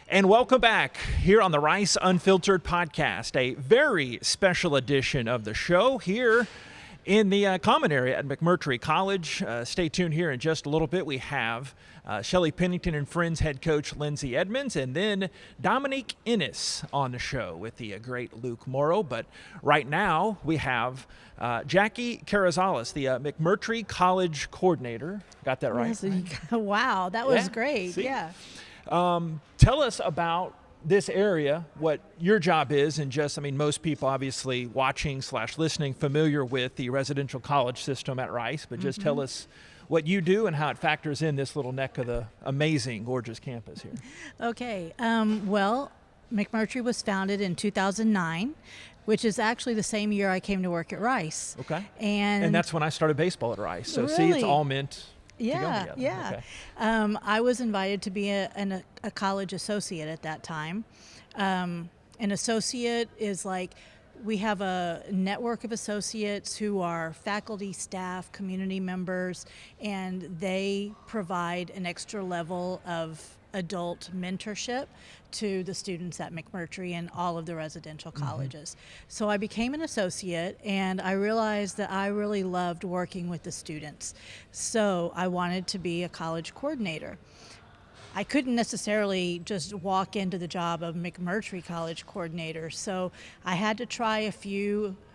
And welcome back here on the Rice Unfiltered podcast, a very special edition of the show here in the common area at McMurtry College. Stay tuned here in just a little bit. We have Shelley, Pennington and Friends head coach Lindsay Edmonds, and then Dominique Ennis on the show with the great Luke Mauro. But right now we have Jackie Carizales, the McMurtry College coordinator. Got that right? Yes, wow, that was great. See? Yeah. Tell us about this area, what your job is, and just, most people obviously watching/listening familiar with the residential college system at Rice, but just tell us what you do and how it factors in this little neck of the amazing, gorgeous campus here. Okay. Well, McMurtry was founded in 2009, which is actually the same year I came to work at Rice. Okay. And that's when I started baseball at Rice. So really? See, it's all meant Yeah, to go together. yeah. Okay. I was invited to be a college associate at that time. An associate is like, we have a network of associates who are faculty, staff, community members, and they provide an extra level of adult mentorship to the students at McMurtry and all of the residential colleges. So I became an associate, and I realized that I really loved working with the students. So I wanted to be a college coordinator. I couldn't necessarily just walk into the job of McMurtry College coordinator, so I had to try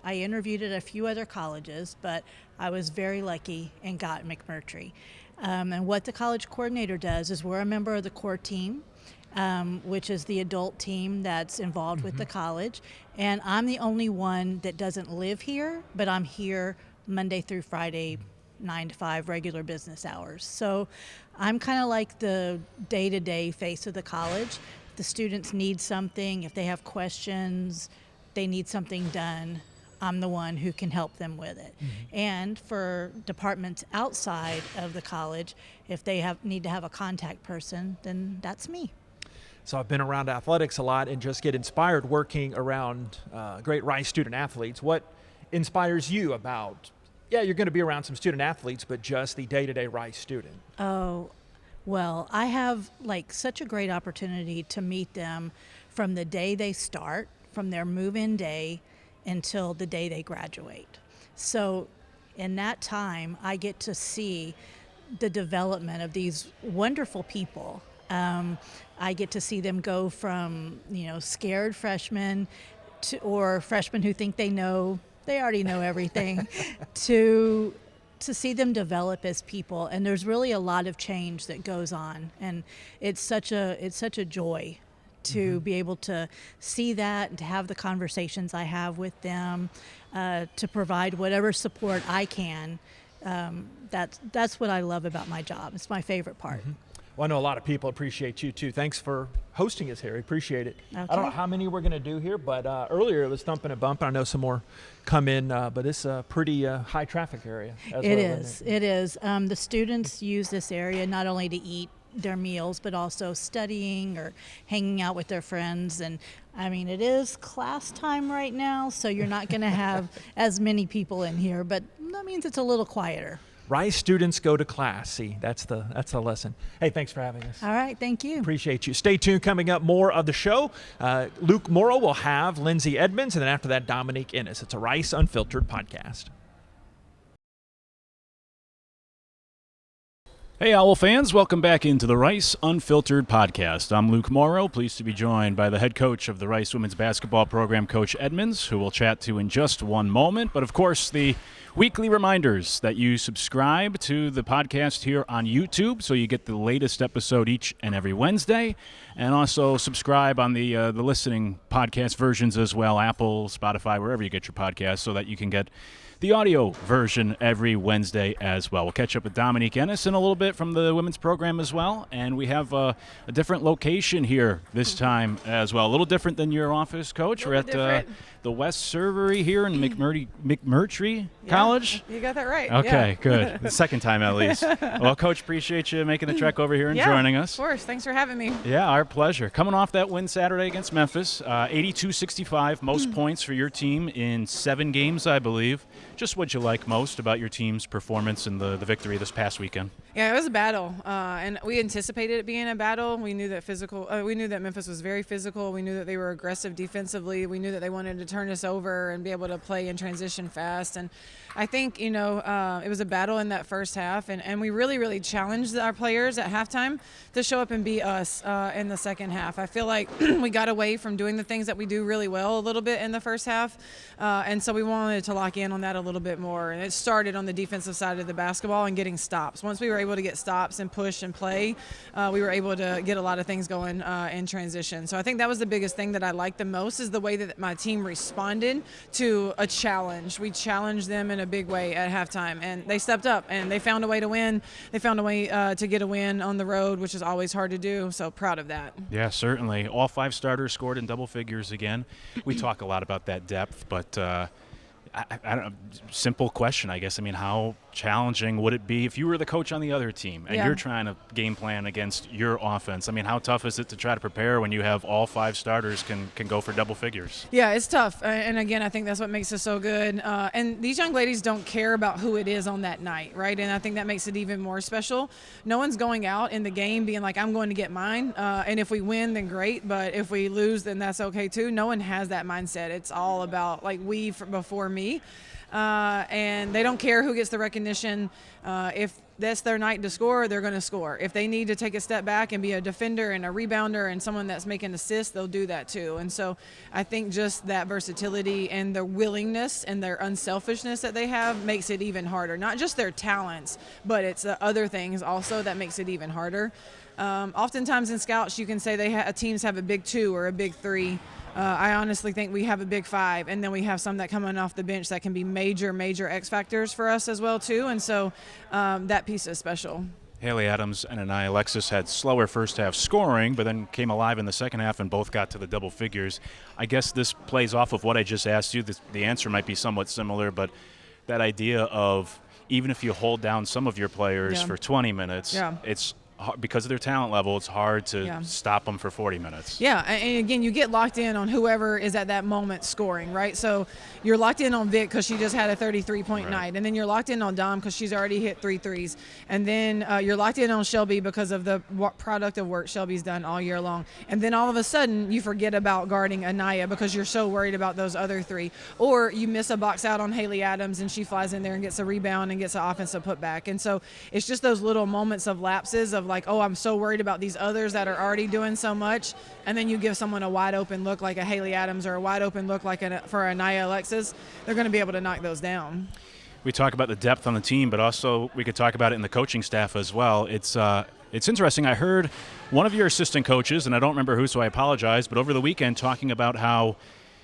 I interviewed at a few other colleges, but I was very lucky and got McMurtry. And what the college coordinator does is we're a member of the core team, which is the adult team that's involved with the college. And I'm the only one that doesn't live here, but I'm here Monday through Friday, 9 to 5, regular business hours. So I'm kind of like the day-to-day face of the college. If the students need something, if they have questions, they need something done, I'm the one who can help them with it. And for departments outside of the college, if they need to have a contact person, then that's me. So I've been around athletics a lot and just get inspired working around great Rice student athletes. What inspires you about, you're going to be around some student athletes, but just the day-to-day Rice student? Oh, well, I have such a great opportunity to meet them from the day they start, from their move-in day, until the day they graduate. So in that time, I get to see the development of these wonderful people. I get to see them go from, scared freshmen or freshmen who think they already know everything, to see them develop as people. And there's really a lot of change that goes on. And it's such a joy to be able to see that and to have the conversations I have with them, to provide whatever support I can. That's what I love about my job. It's my favorite part. Well, I know a lot of people appreciate you too. Thanks for hosting us here. I appreciate it. Okay. I don't know how many we're going to do here, but earlier it was thumping and bumping. I know some more come in, but it's a pretty high traffic area. It is. The students use this area not only to eat their meals, but also studying or hanging out with their friends. And it is class time right now, so you're not going to have as many people in here, but that means it's a little quieter. Rice students go to class. See, that's the lesson. Hey, thanks for having us. All right, thank you. Appreciate you. Stay tuned. Coming up, more of the show. Luke Mauro will have Lindsay Edmonds, and then after that, Dominique Ennis. It's a Rice Unfiltered podcast. Hey, Owl fans, welcome back into the Rice Unfiltered podcast. I'm Luke Mauro, pleased to be joined by the head coach of the Rice women's basketball program, Coach Edmonds, who we'll chat to in just one moment. But, of course, the weekly reminders that you subscribe to the podcast here on YouTube, so you get the latest episode each and every Wednesday, and also subscribe on the listening podcast versions as well, Apple, Spotify, wherever you get your podcasts, so that you can get the audio version every Wednesday as well. We'll catch up with Dominique Ennis in a little bit from the women's program as well, and we have a different location here this time as well. A little different than your office, Coach. We're at the West Servery here in McMurtry College. You got that right. Okay, good. The second time at least. Well, Coach, appreciate you making the trek over here and joining us. Of course. Thanks for having me. Yeah, our pleasure. Coming off that win Saturday against Memphis, 82-65, most points for your team in 7 games, I believe. Just what'd you like most about your team's performance and the victory this past weekend? Yeah, it was a battle, and we anticipated it being a battle. We knew that we knew that Memphis was very physical. We knew that they were aggressive defensively. We knew that they wanted to turn us over and be able to play in transition fast. And I think, it was a battle in that first half, and we really, really challenged our players at halftime to show up and be us in the second half. I feel like we got away from doing the things that we do really well a little bit in the first half, and so we wanted to lock in on that a little bit more. And it started on the defensive side of the basketball and getting stops. Once we were able to get stops and push and play, we were able to get a lot of things going in transition. So I think that was the biggest thing that I liked the most, is the way that my team responded to a challenge. We challenged them in a big way at halftime, and they stepped up and they found a way to win. They found a way to get a win on the road, which is always hard to do. So proud of that. Yeah, certainly. All 5 starters scored in double figures again. We talk a lot about that depth, but I don't know, simple question, I guess. I mean, how challenging would it be if you were the coach on the other team and you're trying to game plan against your offense? I mean, how tough is it to try to prepare when you have all 5 starters can go for double figures? Yeah, it's tough. And again, I think that's what makes us so good. And these young ladies don't care about who it is on that night, right? And I think that makes it even more special. No one's going out in the game being like, I'm going to get mine. And if we win, then great. But if we lose, then that's okay too. No one has that mindset. It's all about like before me. And they don't care who gets the recognition. If that's their night to score, they're going to score. If they need to take a step back and be a defender and a rebounder and someone that's making assists, they'll do that too. And so I think just that versatility and their willingness and their unselfishness that they have makes it even harder. Not just their talents, but it's the other things also that makes it even harder. Oftentimes in scouts, you can say teams have a big 2 or a big 3. I honestly think we have a big 5, and then we have some that come in off the bench that can be major X factors for us as well too. And so that piece is special. Haley Adams and Anaya Alexis had slower first half scoring, but then came alive in the second half and both got to the double figures. I guess this plays off of what I just asked you. The answer might be somewhat similar, but that idea of even if you hold down some of your players for 20 minutes, it's because of their talent level, it's hard to stop them for 40 minutes. Yeah, and again, you get locked in on whoever is at that moment scoring, right? So you're locked in on Vic because she just had a 33-point night, and then you're locked in on Dom because she's already hit 3 threes, and then you're locked in on Shelby because of the product of work Shelby's done all year long, and then all of a sudden you forget about guarding Anaya because you're so worried about those other 3, or you miss a box out on Haley Adams and she flies in there and gets a rebound and gets an offensive putback. And so it's just those little moments of lapses of like, oh, I'm so worried about these others that are already doing so much, and then you give someone a wide open look like a Haley Adams or a wide open look like for Anaya Alexis, they're going to be able to knock those down. We talk about the depth on the team, but also we could talk about it in the coaching staff as well. It's interesting. I heard one of your assistant coaches, and I don't remember who, so I apologize, but over the weekend talking about how,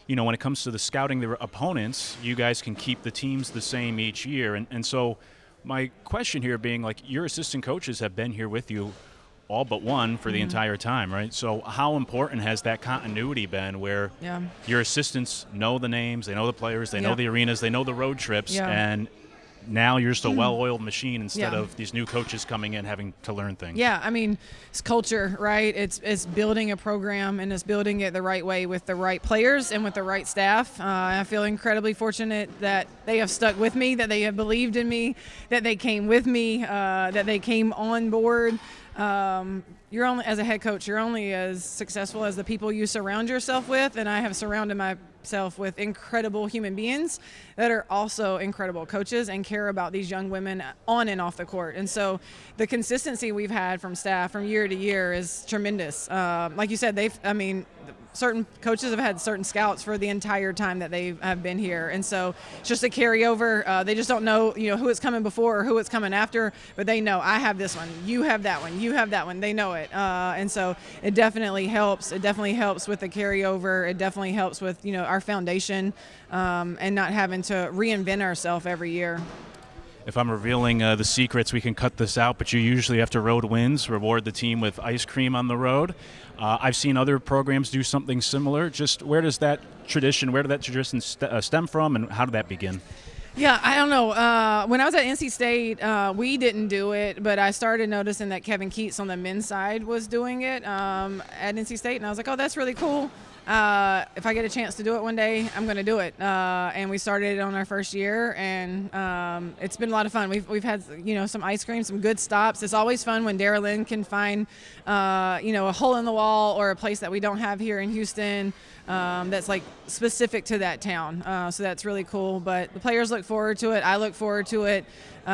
when it comes to the scouting the opponents, you guys can keep the teams the same each year. And so my question here being, like, your assistant coaches have been here with you all but one for the entire time, right? So how important has that continuity been where your assistants know the names, they know the players, they know the arenas, they know the road trips, and now you're just a well-oiled machine instead of these new coaches coming in having to learn things? Yeah, I mean, it's culture, right? It's building a program, and it's building it the right way with the right players and with the right staff. I feel incredibly fortunate that they have stuck with me, that they have believed in me, that they came with me, that they came on board. You're only, as a head coach, you're only as successful as the people you surround yourself with, and I have surrounded myself with incredible human beings that are also incredible coaches and care about these young women on and off the court. And so the consistency we've had from staff from year to year is tremendous. Like you said, certain coaches have had certain scouts for the entire time that they have been here. And so it's just a carryover. They just don't know, who it's coming before or who it's coming after, but they know I have this one, you have that one, you have that one. They know it. And so it definitely helps. It definitely helps with the carryover. It definitely helps with, our foundation and not having to reinvent ourselves every year. If I'm revealing the secrets, we can cut this out, but you usually, after road wins, reward the team with ice cream on the road. I've seen other programs do something similar. Just where did that tradition stem from, and how did that begin? Yeah, I don't know. When I was at NC State, we didn't do it, but I started noticing that Kevin Keats on the men's side was doing it at NC State, and I was like, oh, that's really cool. If I get a chance to do it one day, I'm going to do it. And we started it on our first year, and it's been a lot of fun. We've had some ice cream, some good stops. It's always fun when Dara Lynn can find a hole in the wall or a place that we don't have here in Houston that's like specific to that town. So that's really cool. But the players look forward to it. I look forward to it.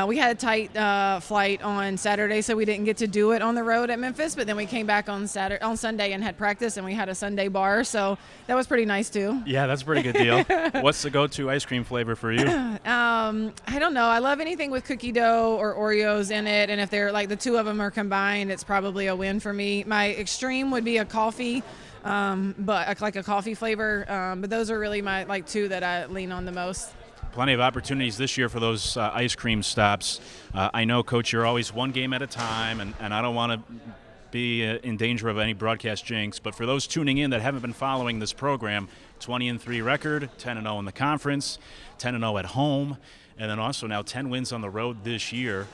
We had a tight flight on Saturday, so we didn't get to do it on the road at Memphis. But then we came back on Sunday and had practice, and we had a Sunday bar. So that was pretty nice too. Yeah, that's a pretty good deal. What's the go-to ice cream flavor for you? I don't know. I love anything with cookie dough or Oreos in it, and if they're like the two of them are combined, it's probably a win for me. My extreme would be a coffee. But like a coffee flavor. But those are really my two that I lean on the most. Plenty of opportunities this year for those ice cream stops. I know, Coach, you're always one game at a time, and I don't want to be in danger of any broadcast jinx, but for those tuning in that haven't been following this program, 20-3 record, 10-0 in the conference, 10-0 at home, and then also now 10 wins on the road this year.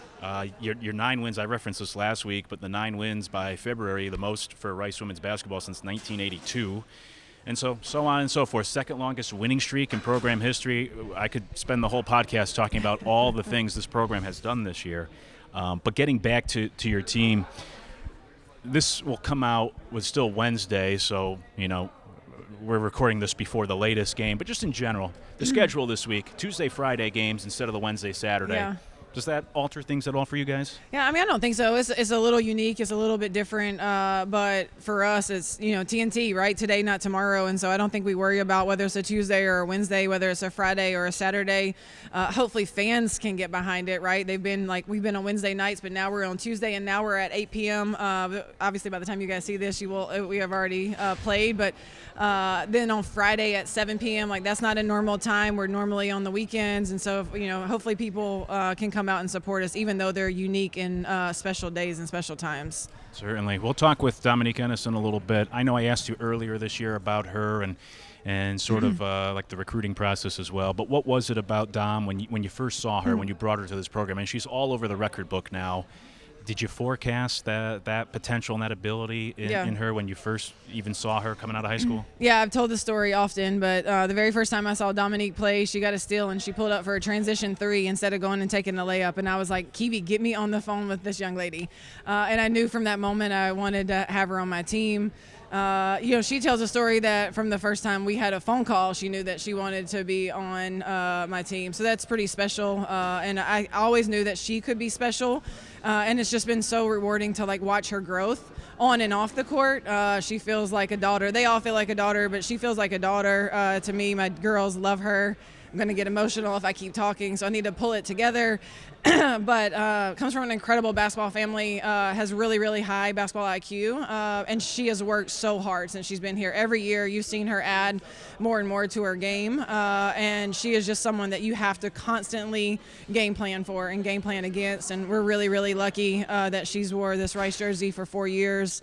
Your 9 wins, I referenced this last week, but the 9 wins by February, the most for Rice women's basketball since 1982. And so on and so forth. Second longest winning streak in program history. I could spend the whole podcast talking about all the things this program has done this year. But getting back to your team, this will come out with still Wednesday, so, we're recording this before the latest game. But just in general, the schedule this week, Tuesday, Friday games instead of the Wednesday, Saturday. Yeah. Does that alter things at all for you guys? Yeah, I don't think so. It's a little unique. It's a little bit different. But for us, it's, TNT, right? Today, not tomorrow. And so I don't think we worry about whether it's a Tuesday or a Wednesday, whether it's a Friday or a Saturday. Hopefully fans can get behind it, right? We've been on Wednesday nights, but now we're on Tuesday, and now we're at 8 p.m. Obviously, by the time you guys see this, we have already played. But then on Friday at 7 p.m., that's not a normal time. We're normally on the weekends. And so, hopefully people can come out and support us, even though they're unique in special days and special times. Certainly. We'll talk with Dominique Ennis in a little bit. I know I asked you earlier this year about her and sort of like the recruiting process as well. But what was it about Dom when you first saw her, when you brought her to this program? And she's all over the record book now. Did you forecast that potential and that ability in her when you first even saw her coming out of high school? Yeah, I've told the story often, but the very first time I saw Dominique play, she got a steal and she pulled up for a transition 3 instead of going and taking the layup. And I was like, Kiwi, get me on the phone with this young lady. And I knew from that moment I wanted to have her on my team. She tells a story that from the first time we had a phone call, she knew that she wanted to be on my team. So that's pretty special. And I always knew that she could be special. And it's just been so rewarding to watch her growth on and off the court. She feels like a daughter. They all feel like a daughter, but she feels like a daughter to me. My girls love her. I'm going to get emotional if I keep talking, so I need to pull it together. But comes from an incredible basketball family, has really, really high basketball IQ, and she has worked so hard since she's been here. Every year you've seen her add more and more to her game, and she is just someone that you have to constantly game plan for and game plan against, and we're really, really lucky that she's wore this Rice jersey for 4 years.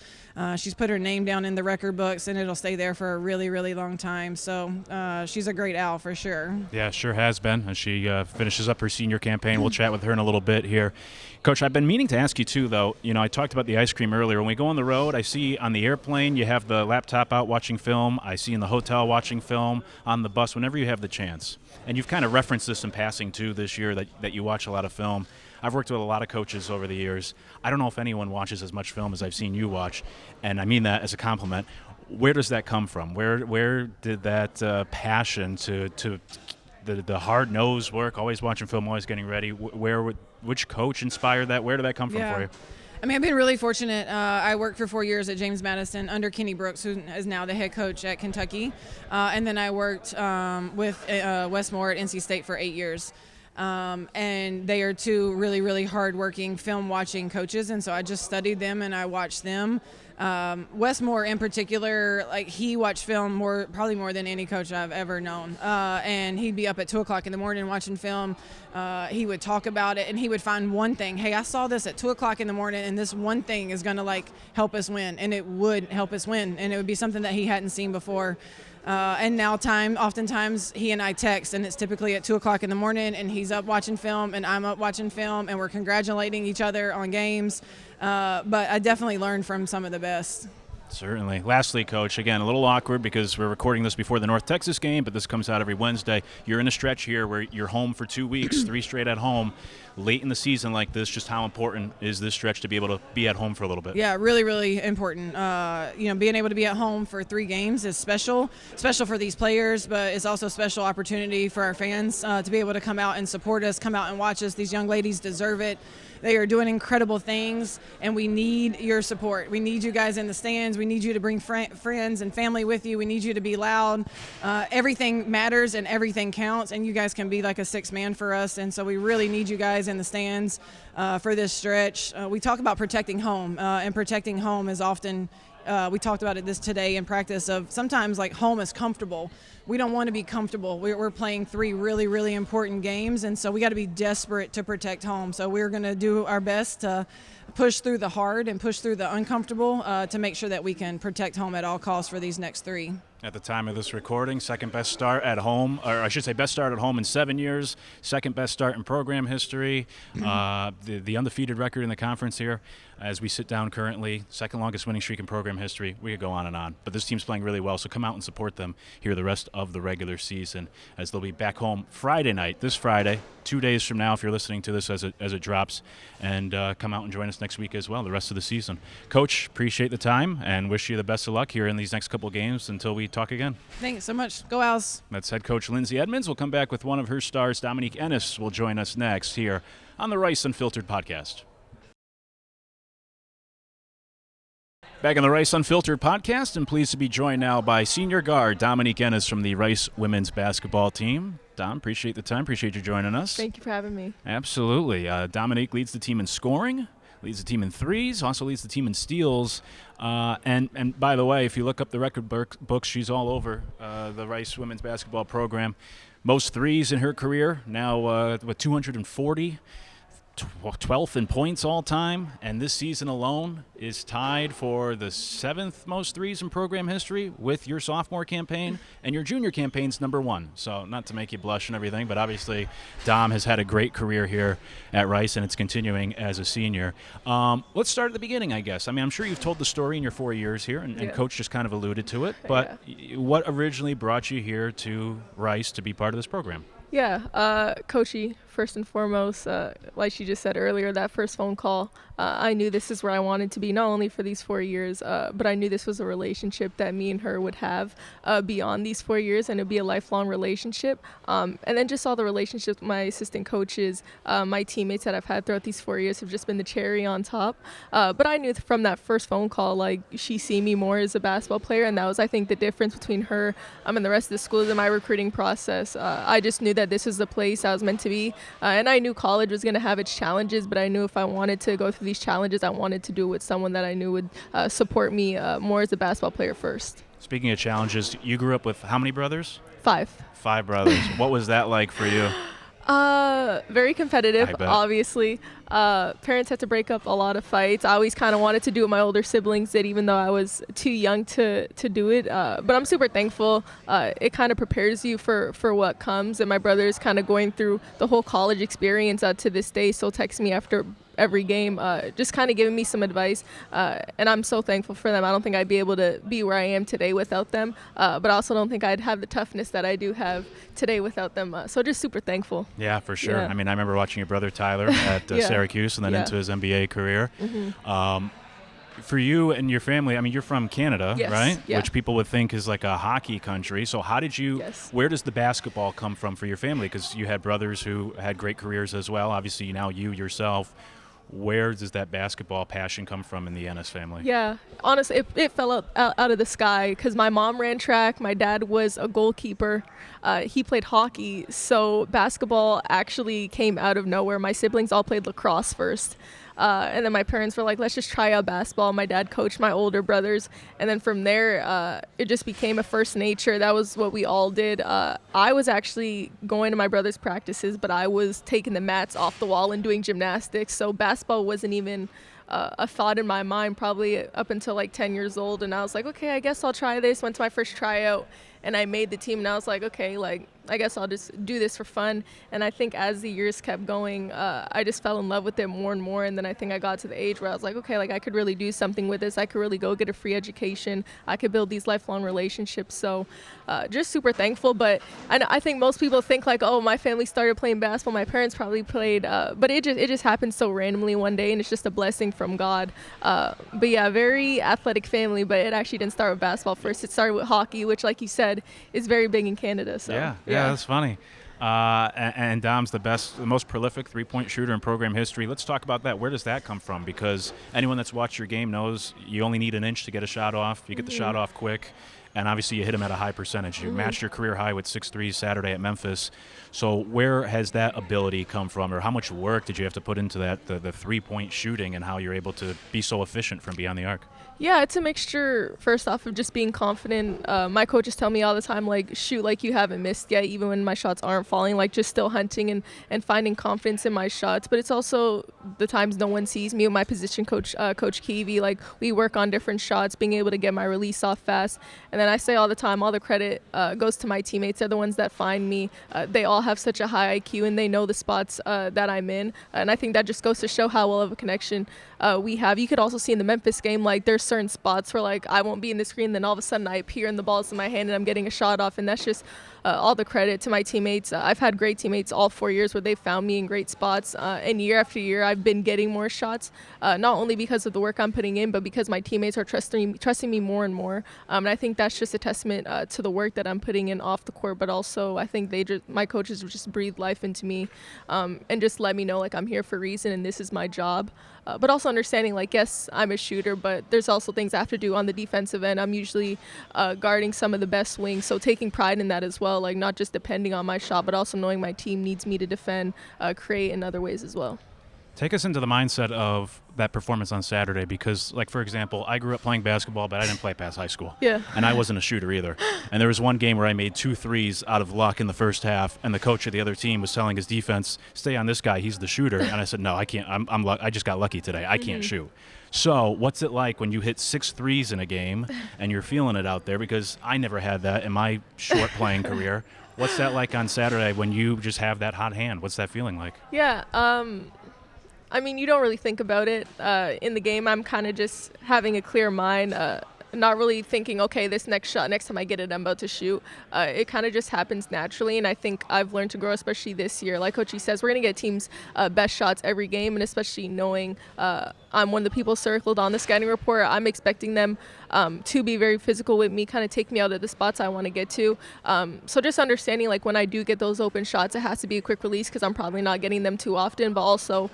She's put her name down in the record books, and it'll stay there for a really, really long time. So she's a great Owl for sure. Yeah, sure has been. As she finishes up her senior campaign, we'll chat with her in a little bit here. Coach, I've been meaning to ask you too, though. I talked about the ice cream earlier. When we go on the road, I see on the airplane you have the laptop out watching film. I see in the hotel watching film, on the bus, whenever you have the chance. And you've kind of referenced this in passing too this year that you watch a lot of film. I've worked with a lot of coaches over the years. I don't know if anyone watches as much film as I've seen you watch, and I mean that as a compliment. Where does that come from? Where did that passion to the hard-nosed work, always watching film, always getting ready, which coach inspired that? Where did that come from for you? I've been really fortunate. I worked for 4 years at James Madison under Kenny Brooks, who is now the head coach at Kentucky. And then I worked with Wes Moore at NC State for 8 years. And they are two really, really hard-working film-watching coaches, and so I just studied them and I watched them Westmore in particular, like he watched film probably more than any coach I've ever known. And he'd be up at 2:00 in the morning watching film. He would talk about it, and he would find one thing. Hey, I saw this at 2:00 in the morning, and this one thing is going to like help us win, and it would help us win, and it would be something that he hadn't seen before. And now oftentimes he and I text, and it's typically at 2:00 in the morning, and he's up watching film, and I'm up watching film, and we're congratulating each other on games. But I definitely learned from some of the best. Certainly. Lastly, Coach, again, a little awkward because we're recording this before the North Texas game, but this comes out every Wednesday. You're in a stretch here where you're home for 2 weeks, 3 straight at home. Late in the season like this, just how important is this stretch to be able to be at home for a little bit? Yeah, really, really important. Being able to be at home for 3 games is special for these players, but it's also a special opportunity for our fans to be able to come out and support us, come out and watch us. These young ladies deserve it. They are doing incredible things, and we need your support. We need you guys in the stands. We need you to bring friends and family with you. We need you to be loud. Everything matters and everything counts, and you guys can be like a 6th man for us, and so we really need you guys in the stands for this stretch. We talk about protecting home, and protecting home is often we talked about it today in practice of sometimes like home is comfortable. We don't want to be comfortable. We're playing 3 really, really important games, and so we got to be desperate to protect home. So we're going to do our best to push through the hard and push through the uncomfortable to make sure that we can protect home at all costs for these next 3. At the time of this recording, second best start at home, or I should say best start at home in 7 years, second best start in program history, the undefeated record in the conference here. As we sit down currently, second longest winning streak in program history. We could go on and on, but this team's playing really well, so come out and support them here the rest of the regular season as they'll be back home Friday night, this Friday, 2 days from now if you're listening to this as it drops, and come out and join us next week as well, the rest of the season. Coach, appreciate the time and wish you the best of luck here in these next couple games until we talk again. Thanks so much. Go Owls. That's head coach Lindsay Edmonds. We'll come back with one of her stars. Dominique Ennis will join us next here on the Rice Unfiltered podcast. Back on the Rice Unfiltered podcast, and pleased to be joined now by senior guard Dominique Ennis from the Rice women's basketball team. Dom, appreciate the time. Appreciate you joining us. Thank you for having me. Absolutely. Dominique leads the team in scoring, leads the team in threes, also leads the team in steals. And by the way, if you look up the record books, she's all over the Rice women's basketball program. Most threes in her career, now with 240. 12th in points all time, and this season alone is tied for the 7th most threes in program history with your sophomore campaign, and your junior campaign's number 1. So not to make you blush and everything, but obviously Dom has had a great career here at Rice, and it's continuing as a senior. Let's start at the beginning, I guess. I mean, I'm sure you've told the story in your 4 years here, and Coach just kind of alluded to it, but what originally brought you here to Rice to be part of this program? Yeah, Coachy, first and foremost, like she just said earlier, that first phone call, I knew this is where I wanted to be, not only for these 4 years, but I knew this was a relationship that me and her would have beyond these 4 years, and it would be a lifelong relationship. And then just all the relationships with my assistant coaches, my teammates that I've had throughout these 4 years have just been the cherry on top. But I knew from that first phone call, like, she see me more as a basketball player, and that was, I think, the difference between her and the rest of the schools in my recruiting process. I just knew that this was the place I was meant to be. And I knew college was going to have its challenges, but I knew if I wanted to go through these challenges, I wanted to do it with someone that I knew would support me more as a basketball player first. Speaking of challenges, you grew up with how many brothers? 5. 5 brothers. What was that like for you? Very competitive, obviously. Parents had to break up a lot of fights. I always kind of wanted to do what my older siblings did, even though I was too young to do it. But I'm super thankful. It kind of prepares you for what comes. And my brother is kind of going through the whole college experience to this day, still texts me after every game, just kind of giving me some advice. And I'm so thankful for them. I don't think I'd be able to be where I am today without them. But I also don't think I'd have the toughness that I do have today without them. So just super thankful. Yeah, for sure. Yeah. I mean, I remember watching your brother Tyler at Syracuse and then into his NBA career. Mm-hmm. For you and your family, I mean, you're from Canada, right? Yeah. Which people would think is like a hockey country. So how did you, where does the basketball come from for your family? Because you had brothers who had great careers as well. Obviously, now you yourself. Where does that basketball passion come from in the Ennis family? Yeah, honestly, it fell out of the sky because my mom ran track. My dad was a goalkeeper. He played hockey. So basketball actually came out of nowhere. My siblings all played lacrosse first. And then my parents were like, let's just try out basketball. My dad coached my older brothers. And then from there, it just became a first nature. That was what we all did. I was actually going to my brother's practices, but I was taking the mats off the wall and doing gymnastics. So basketball wasn't even a thought in my mind probably up until like 10 years old. And I was like, okay, I guess I'll try this. Went to my first tryout and I made the team, and I was like, okay, like I guess I'll just do this for fun. And I think as the years kept going, I just fell in love with it more and more. And then I think I got to the age where I was like, okay, like I could really do something with this. I could really go get a free education. I could build these lifelong relationships. So just super thankful. But I think most people think like, oh, my family started playing basketball. My parents probably played, but it just happened so randomly one day, and it's just a blessing from God. But yeah, very athletic family, but it actually didn't start with basketball first. It started with hockey, which, like you said, is very big in Canada. So yeah, that's funny. And Dom's the most prolific three-point shooter in program history. Let's talk about that. Where does that come from? Because anyone that's watched your game knows you only need an inch to get a shot off. You get the shot off quick, and obviously you hit them at a high percentage. You matched your career high with 6 threes Saturday at Memphis. So where has that ability come from, or how much work did you have to put into that, the three-point shooting, and how you're able to be so efficient from beyond the arc? Yeah, it's a mixture, first off, of just being confident. My coaches tell me all the time, like, shoot like you haven't missed yet, even when my shots aren't falling, like just still hunting and finding confidence in my shots. But it's also the times no one sees me with my position coach, Coach Keevy. Like, we work on different shots, being able to get my release off fast. And then I say all the time, all the credit goes to my teammates. They're the ones that find me. They all have such a high IQ, and they know the spots that I'm in. And I think that just goes to show how well of a connection we have. You could also see in the Memphis game, like, there's certain spots where, like, I won't be in the screen, then all of a sudden I appear and the ball's in my hand and I'm getting a shot off, and that's just all the credit to my teammates. I've had great teammates all 4 years where they found me in great spots, and year after year I've been getting more shots, not only because of the work I'm putting in, but because my teammates are trusting me more and more. And I think that's just a testament to the work that I'm putting in off the court, but also I think my coaches just breathe life into me, and just let me know, like, I'm here for a reason and this is my job. But also understanding, like, yes, I'm a shooter, but there's also things I have to do on the defensive end. I'm usually guarding some of the best wings, so taking pride in that as well, like not just depending on my shot, but also knowing my team needs me to defend, create in other ways as well. Take us into the mindset of that performance on Saturday, because, like, for example, I grew up playing basketball, but I didn't play past high school. Yeah. And I wasn't a shooter either. And there was one game where I made 2 threes out of luck in the first half, and the coach of the other team was telling his defense, stay on this guy, he's the shooter. And I said, no, I can't. I just got lucky today. I can't shoot. So what's it like when you hit 6 threes in a game and you're feeling it out there? Because I never had that in my short playing career. What's that like on Saturday when you just have that hot hand? What's that feeling like? Yeah. I mean, you don't really think about it in the game. I'm kind of just having a clear mind, not really thinking, okay, this next shot, next time I get it, I'm about to shoot. It kind of just happens naturally, and I think I've learned to grow, especially this year. Like Coach says, we're going to get teams' best shots every game, and especially knowing I'm one of the people circled on the scouting report, I'm expecting them to be very physical with me, kind of take me out of the spots I want to get to. So just understanding, like, when I do get those open shots, it has to be a quick release because I'm probably not getting them too often, but also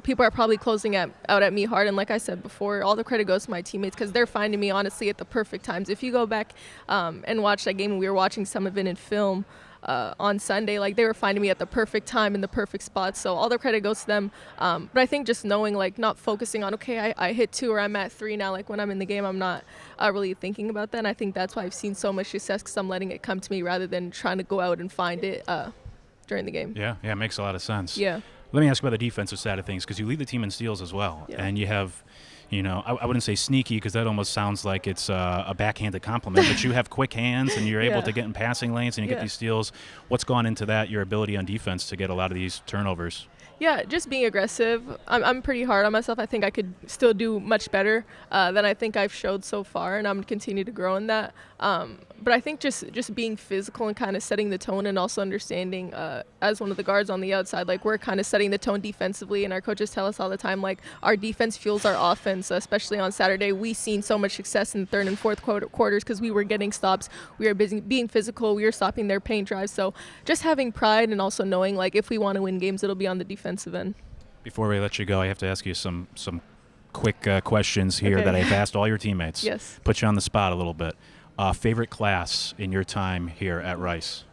people are probably closing out at me hard. And like I said before, all the credit goes to my teammates because they're finding me, honestly, at the perfect times. If you go back and watch that game, and we were watching some of it in film, on Sunday, like, they were finding me at the perfect time in the perfect spot. So all the credit goes to them. But I think just knowing, like, not focusing on, okay, I hit 2 or I'm at 3 now. Like, when I'm in the game, I'm not really thinking about that. And I think that's why I've seen so much success, because I'm letting it come to me rather than trying to go out and find it during the game. Yeah, it makes a lot of sense. Yeah. Let me ask about the defensive side of things, because you lead the team in steals as well. Yeah. And you have, I wouldn't say sneaky, because that almost sounds like it's a backhanded compliment, but you have quick hands and you're able to get in passing lanes and you get these steals. What's gone into that, your ability on defense to get a lot of these turnovers? Yeah, just being aggressive. I'm pretty hard on myself. I think I could still do much better than I think I've showed so far, and I'm going to continue to grow in that. But I think just being physical and kind of setting the tone, and also understanding as one of the guards on the outside, like, we're kind of setting the tone defensively, and our coaches tell us all the time, like, our defense fuels our offense, especially on Saturday. We seen so much success in the third and fourth quarters because we were getting stops. We were being physical. We were stopping their paint drives. So just having pride, and also knowing, like, if we want to win games, it'll be on the defensive end. Before we let you go, I have to ask you some quick questions here that I've asked all your teammates. Yes. Put you on the spot a little bit. Favorite class in your time here at Rice?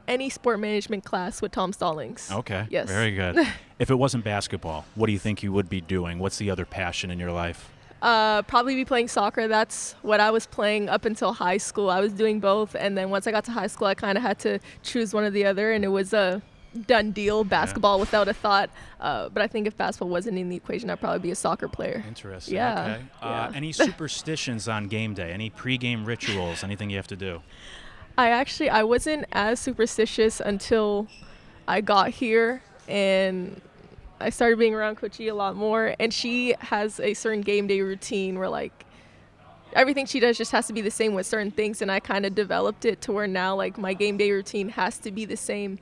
Any sport management class with Tom Stallings. Okay. Yes. Very good. If it wasn't basketball, what do you think you would be doing? What's the other passion in your life? Probably be playing soccer. That's what I was playing up until high school. I was doing both, and then once I got to high school, I kind of had to choose one or the other, and it was a done deal, basketball without a thought. But I think if basketball wasn't in the equation, I'd probably be a soccer player. Interesting. Yeah. Okay. Yeah. Any superstitions on game day? Any pregame rituals? Anything you have to do? I wasn't as superstitious until I got here, and I started being around Coach E a lot more, and she has a certain game day routine where, like, everything she does just has to be the same with certain things, and I kind of developed it to where now, like, my game day routine has to be the same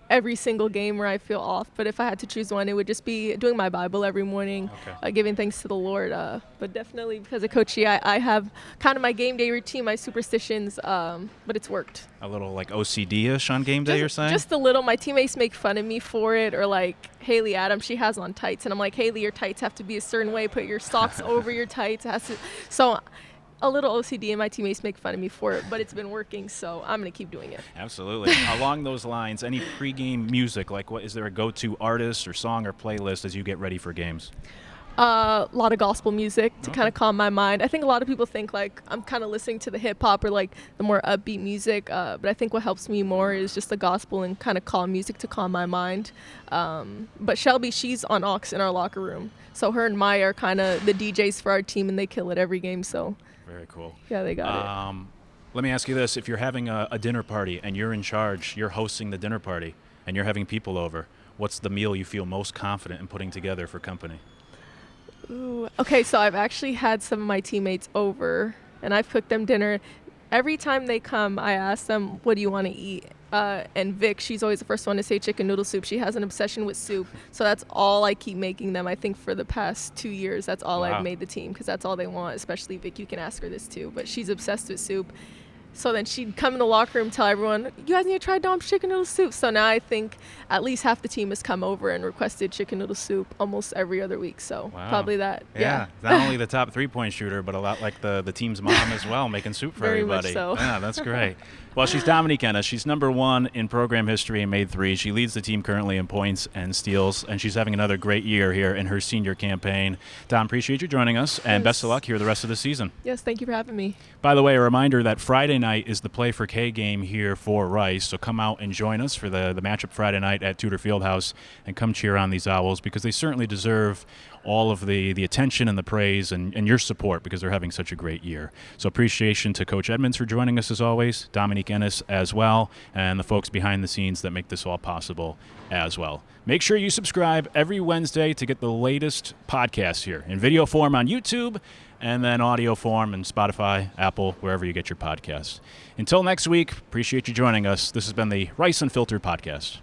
every single game where I feel off. But if I had to choose one, it would just be doing my Bible every morning, giving thanks to the Lord. But definitely because of Coach E, I have kind of my game day routine, my superstitions, but it's worked. A little like OCD-ish on game day, you're saying? Just a little. My teammates make fun of me for it, or like Haley Adams, she has on tights, and I'm like, Haley, your tights have to be a certain way. Put your socks over your tights. It has to. So a little OCD, and my teammates make fun of me for it, but it's been working, so I'm going to keep doing it. Absolutely. Along those lines, any pregame music, like what is there a go-to artist or song or playlist as you get ready for games? A lot of gospel music to kind of calm my mind. I think a lot of people think like I'm kind of listening to the hip hop or like the more upbeat music, but I think what helps me more is just the gospel and kind of calm music to calm my mind. But Shelby, she's on aux in our locker room, so her and Maya are kind of the DJs for our team, and they kill it every game. So very cool. Yeah, they got it. Let me ask you this: if you're having a dinner party and you're in charge, you're hosting the dinner party, and you're having people over, what's the meal you feel most confident in putting together for company? Ooh, okay, so I've actually had some of my teammates over, and I've cooked them dinner. Every time they come, I ask them, what do you want to eat? And Vic, she's always the first one to say chicken noodle soup. She has an obsession with soup, so that's all I keep making them. I think for the past 2 years, that's all I've made the team, because that's all they want, especially Vic. You can ask her this too, but she's obsessed with soup. So then she'd come in the locker room, tell everyone, you guys need to try Dom's chicken noodle soup. So now I think at least half the team has come over and requested chicken noodle soup almost every other week. So probably that. Yeah. Not only the top three-point shooter, but a lot like the team's mom as well, making soup for Very everybody. Much so. Yeah, that's great. Well, she's Dominique Ennis. She's number 1 in program history and made 3. She leads the team currently in points and steals, and she's having another great year here in her senior campaign. Dom, appreciate you joining us, and best of luck here the rest of the season. Yes, thank you for having me. By the way, a reminder that Friday night is the Play for K game here for Rice, so come out and join us for the matchup Friday night at Tudor Fieldhouse, and come cheer on these Owls, because they certainly deserve all of the attention and the praise and your support, because they're having such a great year. So appreciation to Coach Edmonds for joining us as always, Dominique Ennis as well, and the folks behind the scenes that make this all possible as well. Make sure you subscribe every Wednesday to get the latest podcasts here in video form on YouTube, and then audio form in Spotify, Apple, wherever you get your podcasts. Until next week, appreciate you joining us. This has been the Rice Unfiltered Podcast.